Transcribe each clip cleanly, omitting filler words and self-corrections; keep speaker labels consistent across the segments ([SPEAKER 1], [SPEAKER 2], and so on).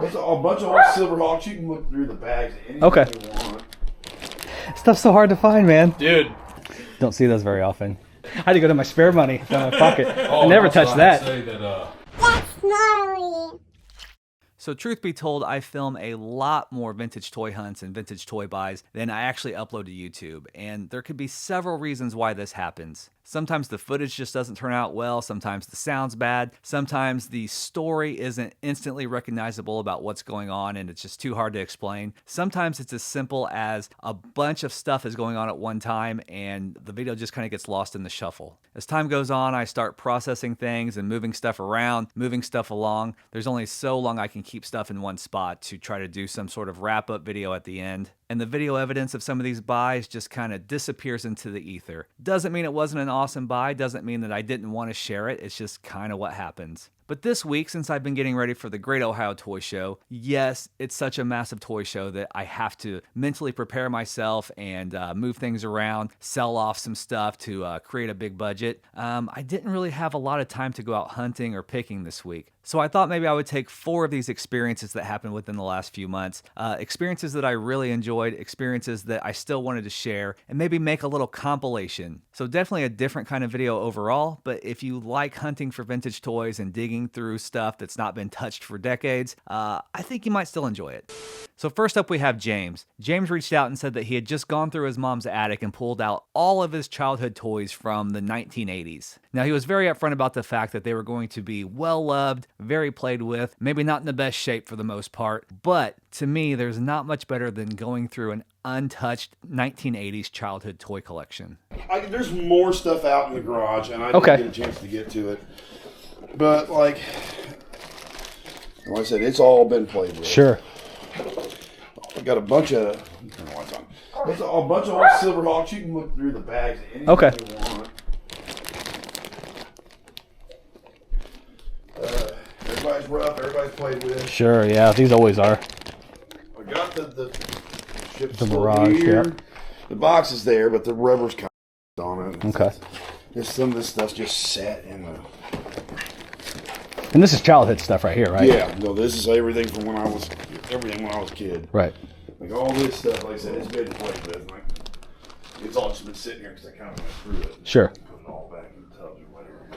[SPEAKER 1] There's a bunch of old Silverhawks. You can look through the bags.
[SPEAKER 2] Okay.
[SPEAKER 1] You want.
[SPEAKER 2] Stuff's so hard to find, man.
[SPEAKER 3] Dude.
[SPEAKER 2] Don't see those very often. I had to go to my spare money down my pocket.
[SPEAKER 3] Oh,
[SPEAKER 2] I never touched that.
[SPEAKER 4] That's gnarly.
[SPEAKER 2] So truth be told, I film a lot more vintage toy hunts and vintage toy buys than I actually upload to YouTube, and there could be several reasons why this happens. Sometimes the footage just doesn't turn out well, sometimes the sound's bad, sometimes the story isn't instantly recognizable about what's going on and it's just too hard to explain. Sometimes it's as simple as a bunch of stuff is going on at one time and the video just kind of gets lost in the shuffle. As time goes on, I start processing things and moving stuff around, moving stuff along. There's only so long I can keep stuff in one spot to try to do some sort of wrap-up video at the end. And the video evidence of some of these buys just kind of disappears into the ether. Doesn't mean it wasn't an awesome buy, doesn't mean that I didn't want to share it, it's just kind of what happens. But this week, since I've been getting ready for the Great Ohio Toy Show, yes, it's such a massive toy show that I have to mentally prepare myself and move things around, sell off some stuff to create a big budget. I didn't really have a lot of time to go out hunting or picking this week. So I thought maybe I would take 4 of these experiences that happened within the last few months, experiences that I really enjoyed, experiences that I still wanted to share, and maybe make a little compilation. So definitely a different kind of video overall, but if you like hunting for vintage toys and digging through stuff that's not been touched for decades, I think you might still enjoy it. So first up we have James. James reached out and said that he had just gone through his mom's attic and pulled out all of his childhood toys from the 1980s. Now he was very upfront about the fact that they were going to be well loved, very played with, maybe not in the best shape for the most part, but to me there's not much better than going through an untouched 1980s childhood toy collection.
[SPEAKER 1] There's more stuff out in the garage, and I didn't get a chance to get to it. But like I said, it's all been played with.
[SPEAKER 2] Sure.
[SPEAKER 1] I got a bunch of, there's a bunch of old Silverhawks. You can look through the bags. Anything you want. Everybody's rough. Everybody's played with.
[SPEAKER 2] Sure. Yeah. These always are.
[SPEAKER 1] I got the ship
[SPEAKER 2] The Mirage.
[SPEAKER 1] here.
[SPEAKER 2] Yeah.
[SPEAKER 1] The box is there, but the rubber's kind of on it.
[SPEAKER 2] Okay.
[SPEAKER 1] Some of this stuff's just set in the.
[SPEAKER 2] And this is childhood stuff right here, right?
[SPEAKER 1] Yeah. No, this is everything from when I was a kid.
[SPEAKER 2] Right.
[SPEAKER 1] Like all this stuff, like I said, it's been played with. Like, it's all just been sitting here because I kind of went through it.
[SPEAKER 2] Sure.
[SPEAKER 1] Put it all back in the tubs or whatever.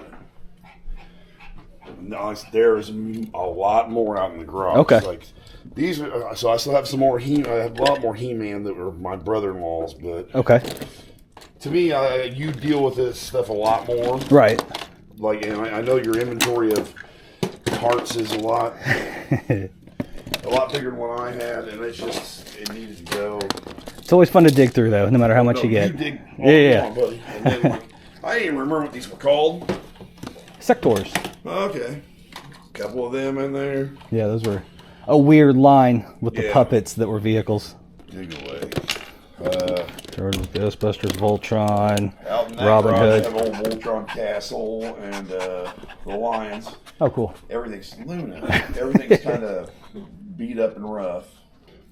[SPEAKER 1] But no, there's a lot more out in the garage.
[SPEAKER 2] Okay.
[SPEAKER 1] Like these are, so I still have some more I have a lot more He-Man that were my brother-in-law's, but
[SPEAKER 2] okay.
[SPEAKER 1] To me, you deal with this stuff a lot more.
[SPEAKER 2] Right.
[SPEAKER 1] Like, and I know your inventory of parts is a lot bigger than what I had, and it needed to go.
[SPEAKER 2] It's always fun to dig through, though, no matter how much you get.
[SPEAKER 1] You dig all you want, buddy. And then, I didn't even remember what these were called.
[SPEAKER 2] Sectors.
[SPEAKER 1] Okay. A couple of them in there.
[SPEAKER 2] Yeah, those were a weird line with the puppets that were vehicles.
[SPEAKER 1] Dig away.
[SPEAKER 2] Turtles, Ghostbusters, Voltron,
[SPEAKER 1] Out in that
[SPEAKER 2] Robin Hood.
[SPEAKER 1] I have old Voltron Castle and the Lions.
[SPEAKER 2] Oh, cool.
[SPEAKER 1] Everything's Luna. Everything's kind of beat up and rough.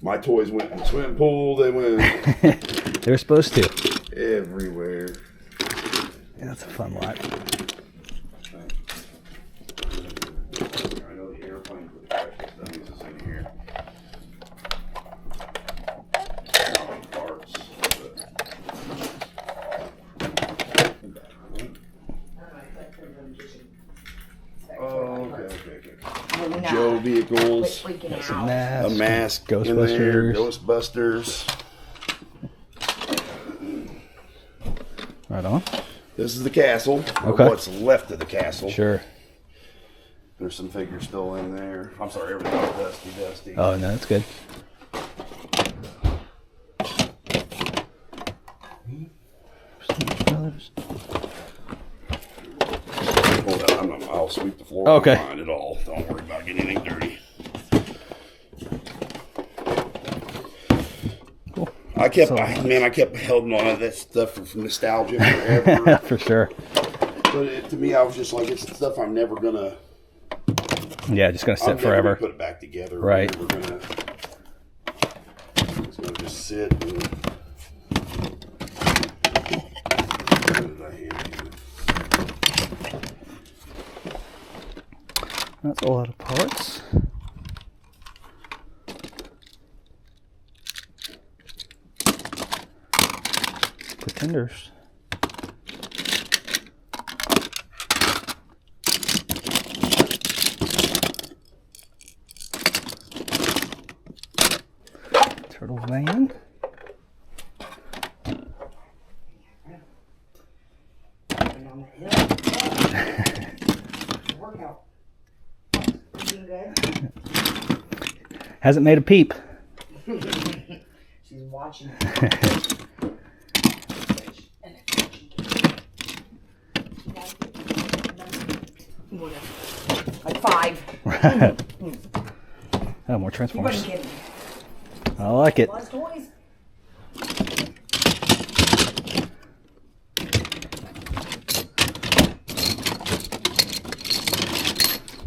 [SPEAKER 1] My toys went in the swimming pool. They went
[SPEAKER 2] They were supposed to.
[SPEAKER 1] everywhere.
[SPEAKER 2] Yeah, that's a fun lot.
[SPEAKER 1] I know the airplane for the practice dummies is in here. Not like parts, okay. Joe vehicles.
[SPEAKER 2] Some masks.
[SPEAKER 1] A mask.
[SPEAKER 2] Ghostbusters.
[SPEAKER 1] Ghostbusters.
[SPEAKER 2] Right on.
[SPEAKER 1] This is the castle.
[SPEAKER 2] Okay.
[SPEAKER 1] Or what's left of the castle.
[SPEAKER 2] Sure.
[SPEAKER 1] There's some figures still in there. I'm sorry, everything's dusty.
[SPEAKER 2] Oh, no, that's good.
[SPEAKER 1] Hold on, I'll sweep the floor.
[SPEAKER 2] Okay.
[SPEAKER 1] Don't mind at all. Don't worry about getting anything dirty.
[SPEAKER 2] Cool.
[SPEAKER 1] I kept holding on to that stuff for nostalgia forever.
[SPEAKER 2] For sure.
[SPEAKER 1] But to me, I was just like, it's stuff I'm never gonna.
[SPEAKER 2] Yeah, just gonna sit forever.
[SPEAKER 1] Put it back together.
[SPEAKER 2] Right.
[SPEAKER 1] It's gonna just sit. And,
[SPEAKER 2] that's a lot of parts.
[SPEAKER 3] tenders. Turtle vein. Hasn't made a peep.
[SPEAKER 5] She's watching. Like 5.
[SPEAKER 3] Oh, more
[SPEAKER 5] You
[SPEAKER 3] Transformers.
[SPEAKER 5] wasn't kidding.
[SPEAKER 3] I like it.
[SPEAKER 5] Lots of toys.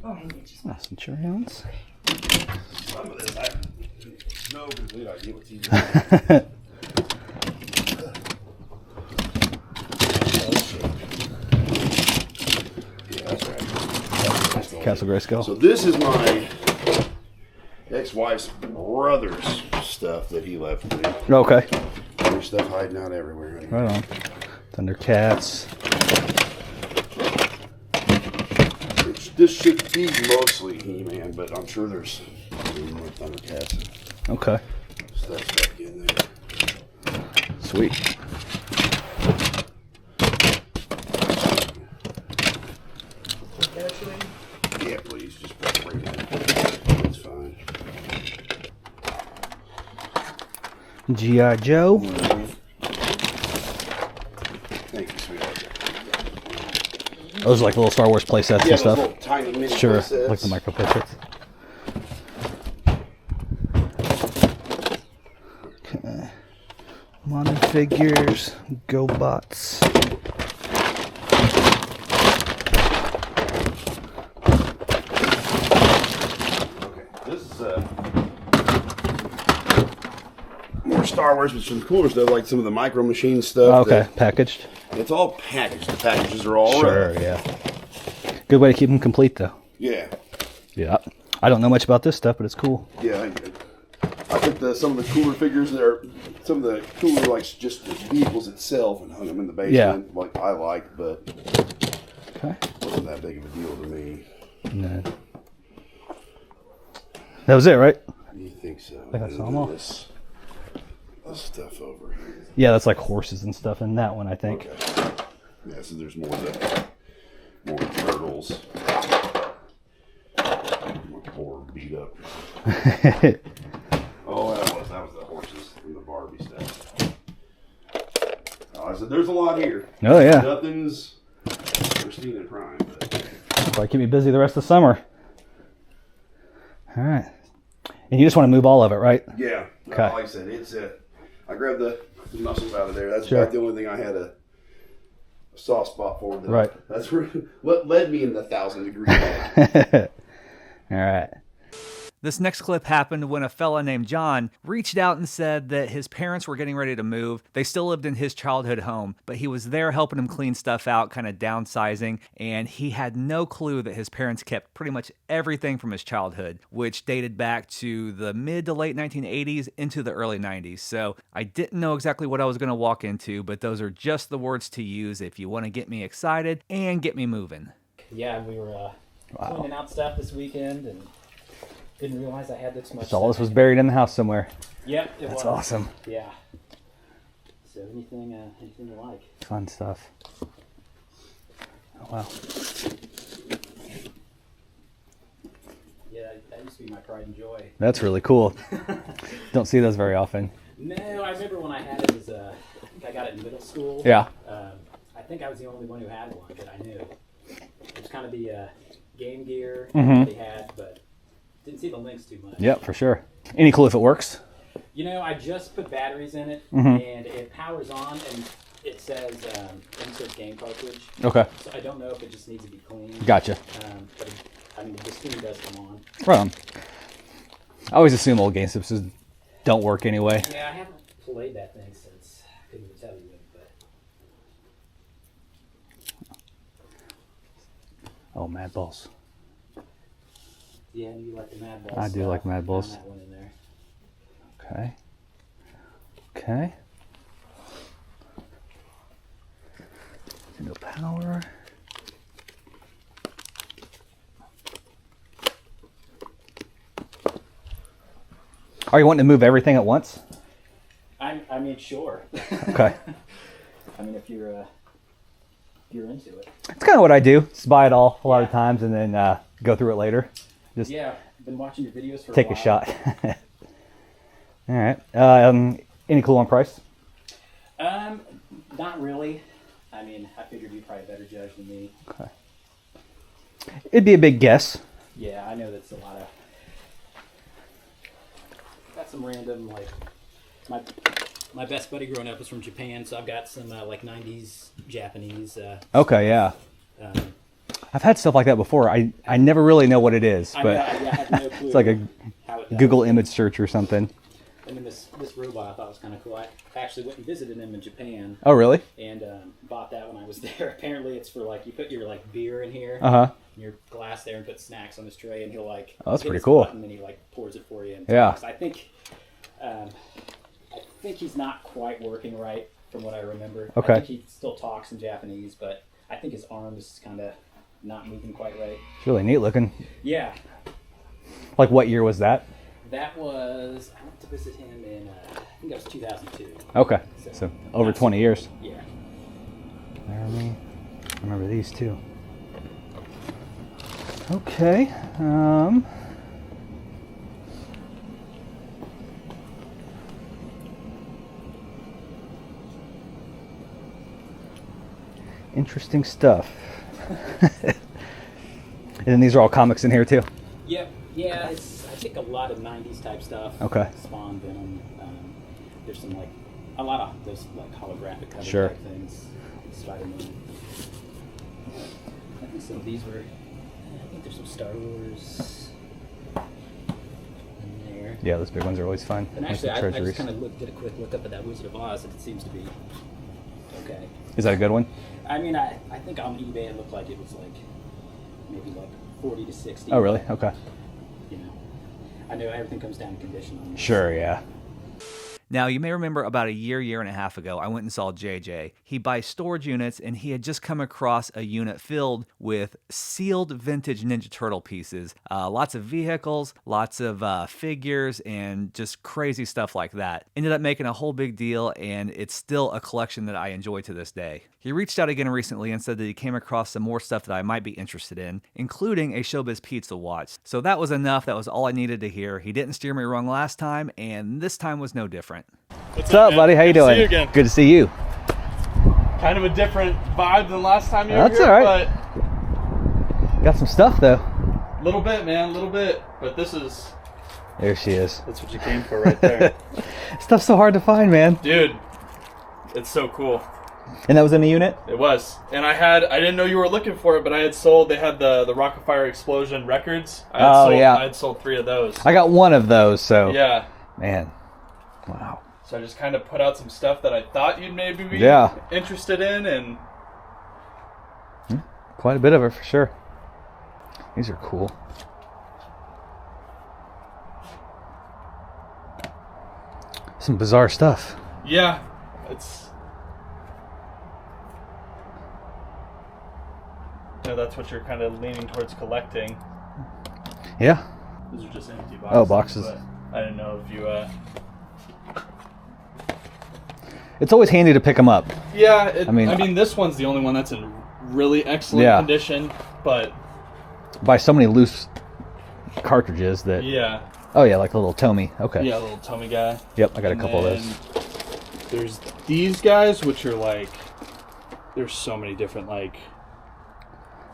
[SPEAKER 5] Oh, I get you.
[SPEAKER 3] Oh, some Cheerios.
[SPEAKER 1] Some of this, I have no complete idea what's even. Yeah, that's right.
[SPEAKER 3] Castle Grayskull.
[SPEAKER 1] So this is my ex-wife's brother's stuff that he left me.
[SPEAKER 3] Okay.
[SPEAKER 1] There's stuff hiding out everywhere. Honey.
[SPEAKER 3] Right on. Thundercats.
[SPEAKER 1] This should be mostly He-Man, but I'm sure there's more Thundercats
[SPEAKER 3] Okay.
[SPEAKER 1] stuff stuck in there.
[SPEAKER 3] Sweet.
[SPEAKER 1] Yeah, please, just bring it. It's fine.
[SPEAKER 3] G.I. Joe.
[SPEAKER 1] Thank you, sweetheart.
[SPEAKER 3] Those are like little Star Wars playsets
[SPEAKER 1] Yeah,
[SPEAKER 3] and
[SPEAKER 1] those
[SPEAKER 3] stuff.
[SPEAKER 1] little tiny mini
[SPEAKER 3] Sure.
[SPEAKER 1] sets.
[SPEAKER 3] Like the micro playsets. Okay. Modern figures. GoBots.
[SPEAKER 1] Okay, this is more Star Wars, but some cooler stuff, like some of the Micro Machine stuff.
[SPEAKER 3] Okay. Packaged.
[SPEAKER 1] It's all packaged. The packages are all
[SPEAKER 3] Sure,
[SPEAKER 1] rough.
[SPEAKER 3] yeah. Good way to keep them complete, though.
[SPEAKER 1] Yeah.
[SPEAKER 3] Yeah. I don't know much about this stuff, but it's cool.
[SPEAKER 1] Yeah, I took some of the cooler figures there, some of the cooler, like just the vehicles itself, and hung them in the basement, like I like, but
[SPEAKER 3] Okay.
[SPEAKER 1] wasn't that big of a deal to me.
[SPEAKER 3] No. That was it, right?
[SPEAKER 1] You think so?
[SPEAKER 3] think I saw them all.
[SPEAKER 1] This stuff over here.
[SPEAKER 3] Yeah, that's like horses and stuff in that one, I think.
[SPEAKER 1] Okay. Yeah, so there's more turtles. More beat up. Oh, that was the horses and the Barbie stuff. I said, there's a lot here.
[SPEAKER 3] Oh, yeah.
[SPEAKER 1] Nothing's pristine and prime, but
[SPEAKER 3] Probably keep me busy the rest of the summer. All right. And you just want to move all of it, right?
[SPEAKER 1] yeah.
[SPEAKER 3] Okay.
[SPEAKER 1] Like I said, it's I grabbed the muscles out of there. That's
[SPEAKER 3] Sure.
[SPEAKER 1] about the only thing I had a soft spot for.
[SPEAKER 3] Right.
[SPEAKER 1] That's what led me in the 1,000-degree bed.
[SPEAKER 3] All right.
[SPEAKER 2] This next clip happened when a fella named John reached out and said that his parents were getting ready to move. They still lived in his childhood home, but he was there helping him clean stuff out, kind of downsizing, and he had no clue that his parents kept pretty much everything from his childhood, which dated back to the mid to late 1980s into the early 90s. So I didn't know exactly what I was going to walk into, but those are just the words to use if you want to get me excited and get me moving.
[SPEAKER 6] Yeah, we were cleaning out stuff this weekend and didn't realize I had this much.
[SPEAKER 3] So all this was buried in the house somewhere.
[SPEAKER 6] Yep, it
[SPEAKER 3] That's
[SPEAKER 6] was.
[SPEAKER 3] awesome.
[SPEAKER 6] Yeah. So anything you like.
[SPEAKER 3] Fun stuff. Oh, wow.
[SPEAKER 6] Yeah, that used to be my pride and joy.
[SPEAKER 3] That's really cool. Don't see those very often.
[SPEAKER 6] No, I remember when I had it as I think I got it in middle school.
[SPEAKER 3] Yeah.
[SPEAKER 6] I think I was the only one who had one that I knew. It was kind of the Game Gear
[SPEAKER 3] Mhm.
[SPEAKER 6] they had, but didn't see the links too much.
[SPEAKER 3] Yep, for sure. Any clue if it works?
[SPEAKER 6] You know, I just put batteries in it,
[SPEAKER 3] Mhm.
[SPEAKER 6] and it powers on, and it says insert game cartridge.
[SPEAKER 3] Okay.
[SPEAKER 6] So I don't know if it just needs to be cleaned.
[SPEAKER 3] Gotcha.
[SPEAKER 6] But I mean, the steam does come on.
[SPEAKER 3] Right on. I always assume old game systems don't work anyway.
[SPEAKER 6] Yeah, I haven't played that thing since. I couldn't even tell you when, but
[SPEAKER 3] Oh, Mad Balls.
[SPEAKER 6] yeah, you like the Mad Balls.
[SPEAKER 3] I do like Mad Balls.
[SPEAKER 6] That one in there.
[SPEAKER 3] Okay. Okay. No power. Are you wanting to move everything at once?
[SPEAKER 6] I mean, sure.
[SPEAKER 3] Okay.
[SPEAKER 6] I mean, if you're into it.
[SPEAKER 3] It's kind of what I do. Just buy it all a lot of times and then go through it later. Just
[SPEAKER 6] Yeah, I've been watching your videos for
[SPEAKER 3] take
[SPEAKER 6] a
[SPEAKER 3] a
[SPEAKER 6] while.
[SPEAKER 3] shot. All right. Any clue on price?
[SPEAKER 6] Not really. I mean, I figured you'd probably a better judge than me.
[SPEAKER 3] Okay. It'd be a big guess.
[SPEAKER 6] Yeah, I know that's a lot of. Got some random like my best buddy growing up was from Japan, so I've got some like '90s Japanese.
[SPEAKER 3] Okay, yeah.
[SPEAKER 6] Um,
[SPEAKER 3] I've had stuff like that before. I never really know what it is,
[SPEAKER 6] I
[SPEAKER 3] but
[SPEAKER 6] know, I have no clue.
[SPEAKER 3] it's like a
[SPEAKER 6] how it does.
[SPEAKER 3] Google image search or something.
[SPEAKER 6] And then this robot I thought was kind of cool. I actually went and visited him in Japan
[SPEAKER 3] Oh, really?
[SPEAKER 6] and bought that when I was there. Apparently, it's for like you put your like beer in here,
[SPEAKER 3] Uh-huh.
[SPEAKER 6] your glass there, and put snacks on this tray, and he'll like.
[SPEAKER 3] Oh, that's
[SPEAKER 6] hit
[SPEAKER 3] pretty
[SPEAKER 6] his
[SPEAKER 3] cool.
[SPEAKER 6] button, and he like pours it for you. And
[SPEAKER 3] Yeah.
[SPEAKER 6] talks. I think he's not quite working right from what I remember.
[SPEAKER 3] Okay.
[SPEAKER 6] I think he still talks in Japanese, but I think his arm is kind of not moving quite right.
[SPEAKER 3] It's really neat looking.
[SPEAKER 6] Yeah,
[SPEAKER 3] Like, what year was that?
[SPEAKER 6] that was. I went to visit him in. I think that was 2002.
[SPEAKER 3] Okay. So over 20 years.
[SPEAKER 6] Yeah.
[SPEAKER 3] I remember these too. Okay. Interesting stuff. And then these are all comics in here too.
[SPEAKER 6] Yep. Yeah, it's I think a lot of '90s type stuff.
[SPEAKER 3] Okay.
[SPEAKER 6] Spawn, Venom. There's some like a lot of those like holographic cover
[SPEAKER 3] Sure.
[SPEAKER 6] type things. Spider-Man. I think some of these were. I think there's some Star Wars in there.
[SPEAKER 3] Yeah, those big ones are always fun.
[SPEAKER 6] And
[SPEAKER 3] Nice
[SPEAKER 6] actually, I
[SPEAKER 3] treasuries.
[SPEAKER 6] just kind of did a quick look up at that Wizard of Oz, and it seems to be okay.
[SPEAKER 3] Is that a good one?
[SPEAKER 6] I mean, I think on eBay it looked like it was like maybe like 40 to 60.
[SPEAKER 3] Oh, really? Okay.
[SPEAKER 6] You know, I know everything comes down to condition on this.
[SPEAKER 3] Sure, yeah.
[SPEAKER 2] Now, you may remember about a year and a half ago, I went and saw JJ. He buys storage units, and he had just come across a unit filled with sealed vintage Ninja Turtle pieces. Lots of vehicles, lots of figures, and just crazy stuff like that. Ended up making a whole big deal, and it's still a collection that I enjoy to this day. He reached out again recently and said that he came across some more stuff that I might be interested in, including a ShowBiz Pizza watch. So that was enough. That was all I needed to hear. He didn't steer me wrong last time, and this time was no different.
[SPEAKER 3] What's up, buddy? How you
[SPEAKER 7] Good to
[SPEAKER 3] doing?
[SPEAKER 7] see you again.
[SPEAKER 3] Good to see you.
[SPEAKER 7] Kind of a different vibe than last time you were
[SPEAKER 3] That's
[SPEAKER 7] here,
[SPEAKER 3] all right. Got some stuff though.
[SPEAKER 7] but a little bit, man, a little bit. But this is,
[SPEAKER 3] There she is.
[SPEAKER 7] that's what you came for right there.
[SPEAKER 3] Stuff's so hard to find, man.
[SPEAKER 7] Dude, it's so cool.
[SPEAKER 3] And that was in the unit?
[SPEAKER 7] It was. And I didn't know you were looking for it, but they had the Rock-afire Explosion records. I had sold 3 of those.
[SPEAKER 3] I got one of those, so.
[SPEAKER 7] Yeah.
[SPEAKER 3] Man. Wow.
[SPEAKER 7] So I just kind of put out some stuff that I thought you'd maybe be interested in, and
[SPEAKER 3] Quite a bit of it for sure. These are cool. Some bizarre stuff.
[SPEAKER 7] yeah, it's. That's what you're kind of leaning towards collecting.
[SPEAKER 3] Yeah.
[SPEAKER 7] Those are just empty boxes.
[SPEAKER 3] Oh, boxes.
[SPEAKER 7] But I didn't know if you.
[SPEAKER 3] It's always handy to pick them up.
[SPEAKER 7] Yeah,
[SPEAKER 3] I mean,
[SPEAKER 7] this one's the only one that's in really excellent condition, but
[SPEAKER 3] buy so many loose cartridges that.
[SPEAKER 7] yeah.
[SPEAKER 3] Oh yeah, like a little Tomy. Okay.
[SPEAKER 7] Yeah, a little Tommy guy.
[SPEAKER 3] Yep, I got a couple of those.
[SPEAKER 7] There's these guys, which are like, there's so many different like.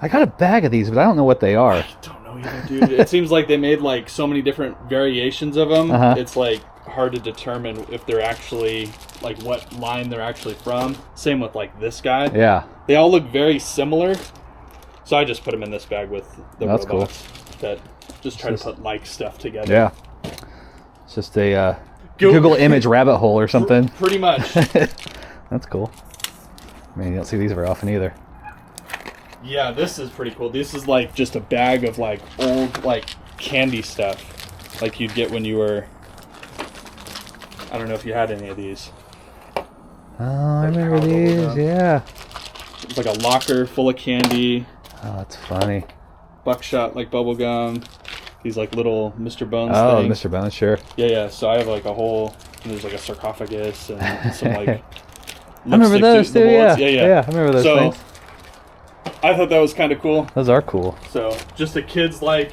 [SPEAKER 3] I got a bag of these, but I don't know what they are.
[SPEAKER 7] I don't know either, dude. It seems like they made like so many different variations of them.
[SPEAKER 3] Uh-huh.
[SPEAKER 7] It's like hard to determine if they're actually like what line they're actually from. Same with like this guy.
[SPEAKER 3] Yeah.
[SPEAKER 7] They all look very similar. So I just put them in this bag with the
[SPEAKER 3] That's
[SPEAKER 7] robots that just try to put like stuff together.
[SPEAKER 3] Yeah. It's just a Google image rabbit hole or something.
[SPEAKER 7] Pretty much.
[SPEAKER 3] That's cool. I mean, you don't see these very often either.
[SPEAKER 7] Yeah, this is pretty cool. This is like just a bag of like old like candy stuff like you'd get when you were, I don't know if you had any of these.
[SPEAKER 3] Oh, I remember these, yeah.
[SPEAKER 7] It's like a locker full of candy.
[SPEAKER 3] Oh, that's funny.
[SPEAKER 7] Buckshot like bubble gum. These like little Mr. Bones
[SPEAKER 3] Oh,
[SPEAKER 7] things.
[SPEAKER 3] Mr. Bones, sure.
[SPEAKER 7] Yeah. So I have like a whole. There's like a sarcophagus and some like.
[SPEAKER 3] I remember those too. Yeah.
[SPEAKER 7] Yeah.
[SPEAKER 3] I remember those
[SPEAKER 7] so,
[SPEAKER 3] things.
[SPEAKER 7] I thought that was kind of cool.
[SPEAKER 3] Those are cool.
[SPEAKER 7] So just a kid's like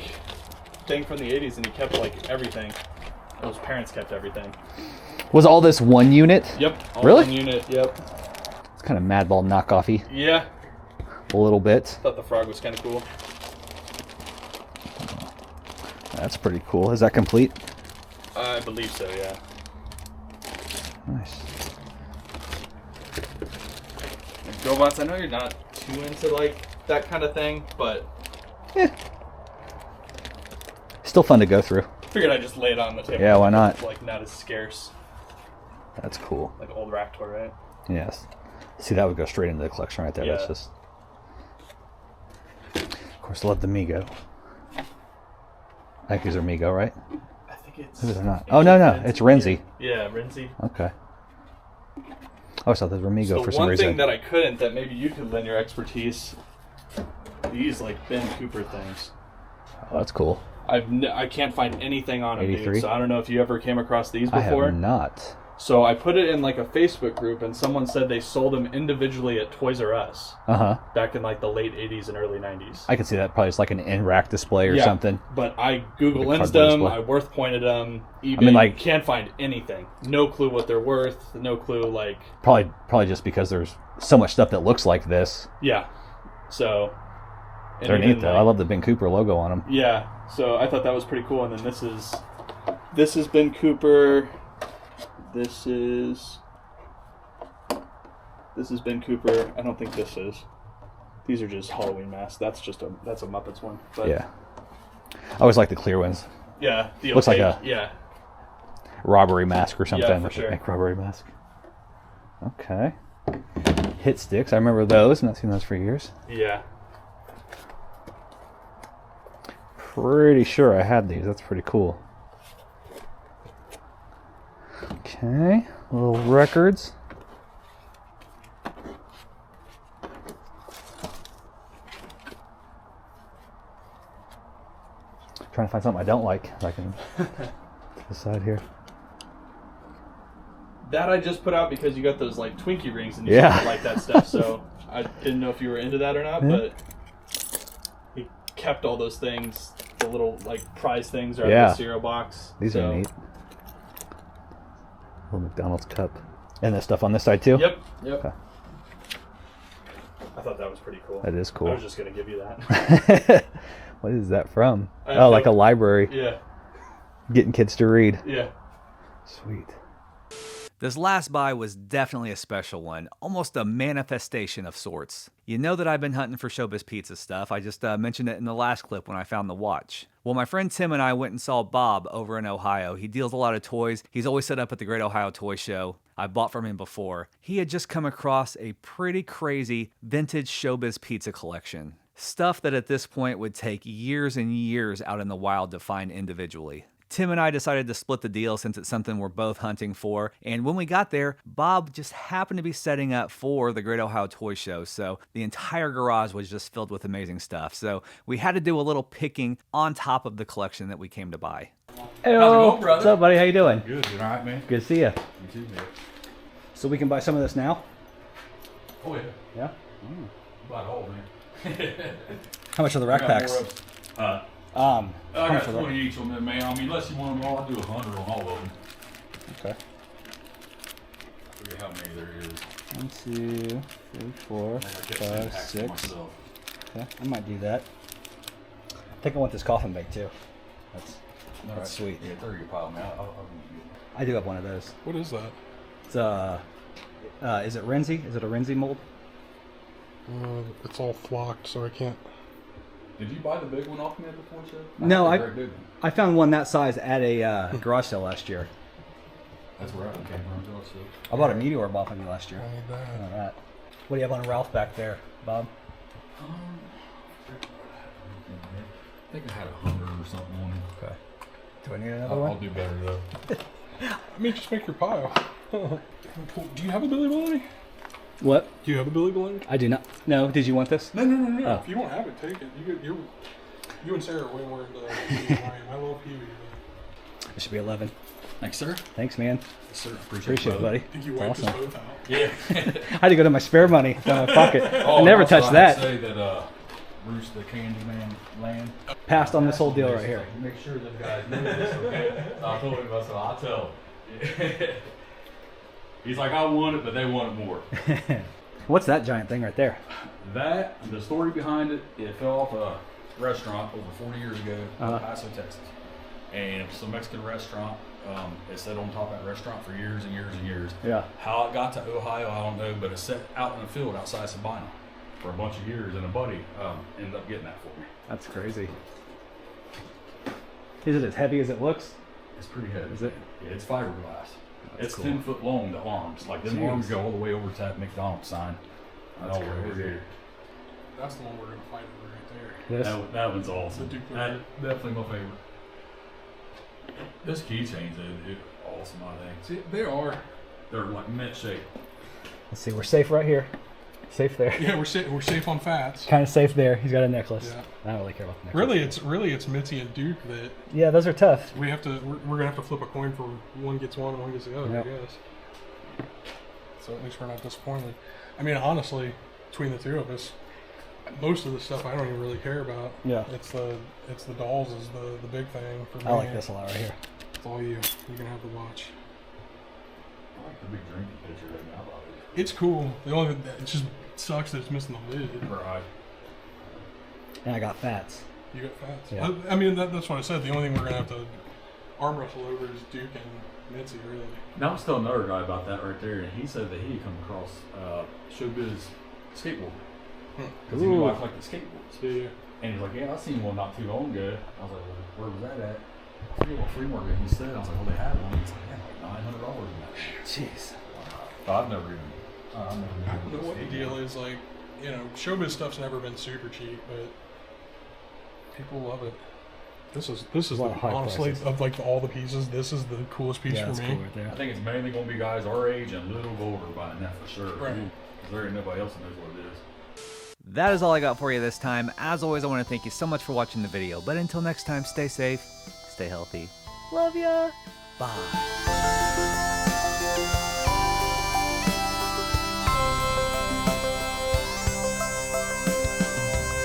[SPEAKER 7] thing from the 80s, and he kept like everything. Those parents kept everything.
[SPEAKER 3] Was all this one unit?
[SPEAKER 7] Yep. All
[SPEAKER 3] Really?
[SPEAKER 7] one unit. Yep.
[SPEAKER 3] It's kind of Madball knockoffy.
[SPEAKER 7] Yeah.
[SPEAKER 3] A little bit.
[SPEAKER 7] Thought the frog was kind of cool.
[SPEAKER 3] That's pretty cool. Is that complete?
[SPEAKER 7] I believe so. Yeah.
[SPEAKER 3] Nice.
[SPEAKER 7] GoBots, I know you're not too into like that kind of thing, but
[SPEAKER 3] Still fun to go through.
[SPEAKER 7] figured I'd just lay it on the table.
[SPEAKER 3] Yeah, why not?
[SPEAKER 7] It's, like not as scarce,
[SPEAKER 3] That's cool.
[SPEAKER 7] like old rack toy, right?
[SPEAKER 3] Yes. See, that would go straight into the collection right there.
[SPEAKER 7] Yeah.
[SPEAKER 3] That's just. Of course, love the Mego. I think these are Mego, right?
[SPEAKER 7] I think it's.
[SPEAKER 3] Maybe they're not. Oh, no. It's Renzi.
[SPEAKER 7] Yeah, Renzi.
[SPEAKER 3] Okay. I always thought those were Mego
[SPEAKER 7] So
[SPEAKER 3] for some
[SPEAKER 7] one
[SPEAKER 3] reason.
[SPEAKER 7] thing that I couldn't, that maybe you could lend your expertise, these like Ben Cooper things.
[SPEAKER 3] Oh, that's cool.
[SPEAKER 7] I can't find anything on them,
[SPEAKER 3] 83?
[SPEAKER 7] dude. So I don't know if you ever came across these
[SPEAKER 3] I
[SPEAKER 7] before.
[SPEAKER 3] have not.
[SPEAKER 7] So I put it in like a Facebook group, and someone said they sold them individually at Toys R Us
[SPEAKER 3] Uh-huh.
[SPEAKER 7] back in like the late 80s and early 90s.
[SPEAKER 3] I can see that probably as like an in-rack display or
[SPEAKER 7] Yeah,
[SPEAKER 3] something.
[SPEAKER 7] But I Google
[SPEAKER 3] Like a
[SPEAKER 7] lensed
[SPEAKER 3] cardboard
[SPEAKER 7] them,
[SPEAKER 3] display.
[SPEAKER 7] I worth pointed them, eBay,
[SPEAKER 3] I mean, like-
[SPEAKER 7] can't find anything. No clue what they're worth, no clue like,
[SPEAKER 3] Probably just because there's so much stuff that looks like this.
[SPEAKER 7] yeah. So. and
[SPEAKER 3] They're
[SPEAKER 7] even,
[SPEAKER 3] neat, though.
[SPEAKER 7] like-
[SPEAKER 3] I love the Ben Cooper logo on them.
[SPEAKER 7] Yeah, so I thought that was pretty cool. And then this is Ben Cooper. This is Ben Cooper. I don't think this is. These are just Halloween masks. That's a Muppets one. But
[SPEAKER 3] Yeah. I always like the clear ones.
[SPEAKER 7] yeah, the
[SPEAKER 3] Looks like
[SPEAKER 7] opaque-
[SPEAKER 3] a-
[SPEAKER 7] yeah.
[SPEAKER 3] Robbery mask or something.
[SPEAKER 7] Yeah, for
[SPEAKER 3] Like a
[SPEAKER 7] sure.
[SPEAKER 3] fake robbery mask. Okay. Hit sticks. I remember those. I've not seen those for years.
[SPEAKER 7] Yeah.
[SPEAKER 3] Pretty sure I had these. That's pretty cool. Okay. Little records. Trying to find something I don't like. If I can to the side here.
[SPEAKER 7] That I just put out because you got those like Twinkie rings and you
[SPEAKER 3] Yeah.
[SPEAKER 7] seem to like that stuff. So I didn't know if you were into that or not,
[SPEAKER 3] Yeah.
[SPEAKER 7] but he kept all those things. The little like prize things are out
[SPEAKER 3] Yeah.
[SPEAKER 7] of the cereal box.
[SPEAKER 3] These
[SPEAKER 7] so,
[SPEAKER 3] are neat. Little McDonald's cup. And that stuff on this side too?
[SPEAKER 7] Yep.
[SPEAKER 3] Okay.
[SPEAKER 7] I thought that was pretty cool.
[SPEAKER 3] That is cool.
[SPEAKER 7] I was just gonna give you that.
[SPEAKER 3] What is that from?
[SPEAKER 7] I
[SPEAKER 3] Oh, like
[SPEAKER 7] think-
[SPEAKER 3] a library.
[SPEAKER 7] Yeah.
[SPEAKER 3] Getting kids to read.
[SPEAKER 7] Yeah.
[SPEAKER 3] Sweet.
[SPEAKER 2] This last buy was definitely a special one, almost a manifestation of sorts. You know that I've been hunting for ShowBiz Pizza stuff. I just mentioned it in the last clip when I found the watch. Well, my friend Tim and I went and saw Bob over in Ohio. He deals a lot of toys. He's always set up at the Great Ohio Toy Show. I bought from him before. He had just come across a pretty crazy vintage ShowBiz Pizza collection. Stuff that at this point would take years and years out in the wild to find individually. Tim and I decided to split the deal since it's something we're both hunting for, and when we got there, Bob just happened to be setting up for the Great Ohio Toy Show, so the entire garage was just filled with amazing stuff. So we had to do a little picking on top of the collection that we came to buy.
[SPEAKER 3] Hey,
[SPEAKER 8] going, brother?
[SPEAKER 3] what's up, buddy? How you doing?
[SPEAKER 8] Good, you alright, man?
[SPEAKER 3] Good to see you.
[SPEAKER 8] You too, man.
[SPEAKER 3] So we can buy some of this now?
[SPEAKER 8] Oh, yeah.
[SPEAKER 3] Yeah.
[SPEAKER 8] About all, man.
[SPEAKER 3] How much are the rack packs?
[SPEAKER 8] I got 20 each on them, man. I mean, unless you want them all, I'll do 100 on all of them.
[SPEAKER 3] Okay.
[SPEAKER 8] I forget how many there is.
[SPEAKER 3] 1, 2, 3, 4,
[SPEAKER 8] I got
[SPEAKER 3] 5,
[SPEAKER 8] packs
[SPEAKER 3] 6.
[SPEAKER 8] myself.
[SPEAKER 3] Okay, I might do that. I think I want this coffin bag too. That's sweet.
[SPEAKER 8] Yeah, throw your pile, man.
[SPEAKER 3] I do have one of those.
[SPEAKER 9] What is that?
[SPEAKER 3] It's is it Renzi? Is it a Renzi mold?
[SPEAKER 9] It's all flocked, so I can't.
[SPEAKER 8] Did you buy the big one off me at the toy show?
[SPEAKER 3] No,
[SPEAKER 8] had a very big one.
[SPEAKER 3] I found one that size at a garage sale last year.
[SPEAKER 8] That's where I came from, so.
[SPEAKER 3] I bought a Meteor off of you last year.
[SPEAKER 9] I need that.
[SPEAKER 3] Look at that. What do you have on Ralph back there, Bob?
[SPEAKER 8] I think I had 100 or something on it.
[SPEAKER 3] Okay. Do I need another
[SPEAKER 8] I'll
[SPEAKER 3] one?
[SPEAKER 8] do better though.
[SPEAKER 9] I mean, just make your pile. Do you have a Billy Willie?
[SPEAKER 3] What?
[SPEAKER 9] Do you have a Billy Blank?
[SPEAKER 3] I do not. No, did you want this?
[SPEAKER 9] No.
[SPEAKER 3] Oh.
[SPEAKER 9] If you don't have it, take it. You and Sarah are way more into Pee-wee than I am. I love Pee-wee.
[SPEAKER 3] It should be 11.
[SPEAKER 8] Thanks, sir.
[SPEAKER 3] Thanks, man.
[SPEAKER 8] Yes, sir.
[SPEAKER 3] Appreciate it, buddy.
[SPEAKER 9] I think you wiped us both out.
[SPEAKER 8] Yeah.
[SPEAKER 3] I had to go to my spare money down my pocket.
[SPEAKER 8] Oh,
[SPEAKER 3] I never
[SPEAKER 8] also,
[SPEAKER 3] touched
[SPEAKER 8] I have
[SPEAKER 3] that.
[SPEAKER 8] to say that Bruce the Candyman land.
[SPEAKER 3] Passed on this whole deal right here.
[SPEAKER 8] Make sure those guys know this, okay? So I told him, I said, I'll tell him. He's like, I want it, but they want it more.
[SPEAKER 3] What's that giant thing right there?
[SPEAKER 8] That, the story behind it, it fell off a restaurant over 40 years ago in El Paso, Texas. And it's a Mexican restaurant. It sat on top of that restaurant for years and years and years.
[SPEAKER 3] Yeah.
[SPEAKER 8] How it got to Ohio, I don't know, but it sat out in the field outside Sabina for a bunch of years, and a buddy ended up getting that for me.
[SPEAKER 3] That's crazy. Is it as heavy as it looks?
[SPEAKER 8] It's pretty heavy.
[SPEAKER 3] Is it?
[SPEAKER 8] Yeah, it's fiberglass. It's
[SPEAKER 3] cool.
[SPEAKER 8] 10 foot long, the arms. Like, them arms go all the way over to that McDonald's sign.
[SPEAKER 3] That's
[SPEAKER 8] all the way over
[SPEAKER 3] crazy.
[SPEAKER 8] here.
[SPEAKER 9] That's the one we're going to fight over right there.
[SPEAKER 3] This?
[SPEAKER 8] That one's awesome.
[SPEAKER 9] The duplicate.
[SPEAKER 8] That, definitely my favorite. This keychain's awesome, I think.
[SPEAKER 9] See, they are.
[SPEAKER 8] They're like mint shaped.
[SPEAKER 3] Let's see. We're safe right here. Safe there.
[SPEAKER 9] Yeah, we're safe on fats.
[SPEAKER 3] Kind of safe there. He's got a necklace.
[SPEAKER 9] Yeah.
[SPEAKER 3] I don't really care about the necklace.
[SPEAKER 9] Really, it's Mitzi and Duke that
[SPEAKER 3] Yeah, those are tough.
[SPEAKER 9] we have to. We're gonna have to flip a coin for one gets one and one gets the other.
[SPEAKER 3] Yep.
[SPEAKER 9] I guess. So at least we're not disappointed. I mean, honestly, between the two of us, most of the stuff I don't even really care about.
[SPEAKER 3] Yeah.
[SPEAKER 9] It's the dolls is the big thing for me.
[SPEAKER 3] I like this a lot right here.
[SPEAKER 9] It's all you. You can have the watch.
[SPEAKER 8] I like the big drinking picture right now.
[SPEAKER 9] It's cool. The only it just sucks that it's missing the lid.
[SPEAKER 8] Right.
[SPEAKER 3] And I got fats.
[SPEAKER 9] You got fats.
[SPEAKER 3] Yeah.
[SPEAKER 9] I mean, that's what I said. The only thing we're gonna have to arm wrestle over is Duke and Mitzi, really.
[SPEAKER 8] Now I was telling another guy about that right there, and he said that he had come across ShowBiz skateboard. Because he knew I collected skateboards.
[SPEAKER 9] Yeah.
[SPEAKER 8] And he's like, yeah, I seen one not too long ago. I was like, well, where was that at? I forget what flea market he said. I was like, well, they had one. He's like, yeah, like $900 in that.
[SPEAKER 3] Jeez.
[SPEAKER 8] But I've never even.
[SPEAKER 9] I don't know what the deal is. Like, you know, ShowBiz stuff's never been super cheap, but people love it. This is
[SPEAKER 3] A lot of high
[SPEAKER 9] honestly
[SPEAKER 3] prices.
[SPEAKER 9] of like all the pieces. This is the coolest piece
[SPEAKER 3] Yeah,
[SPEAKER 9] for
[SPEAKER 3] that's
[SPEAKER 9] me.
[SPEAKER 3] cool right there.
[SPEAKER 8] I think it's mainly going to be guys our age and little older buying that for sure.
[SPEAKER 9] Right.
[SPEAKER 8] Because there ain't nobody else that knows what it is.
[SPEAKER 2] That is all I got for you this time. As always, I want to thank you so much for watching the video. But until next time, stay safe, stay healthy. Love ya. Bye.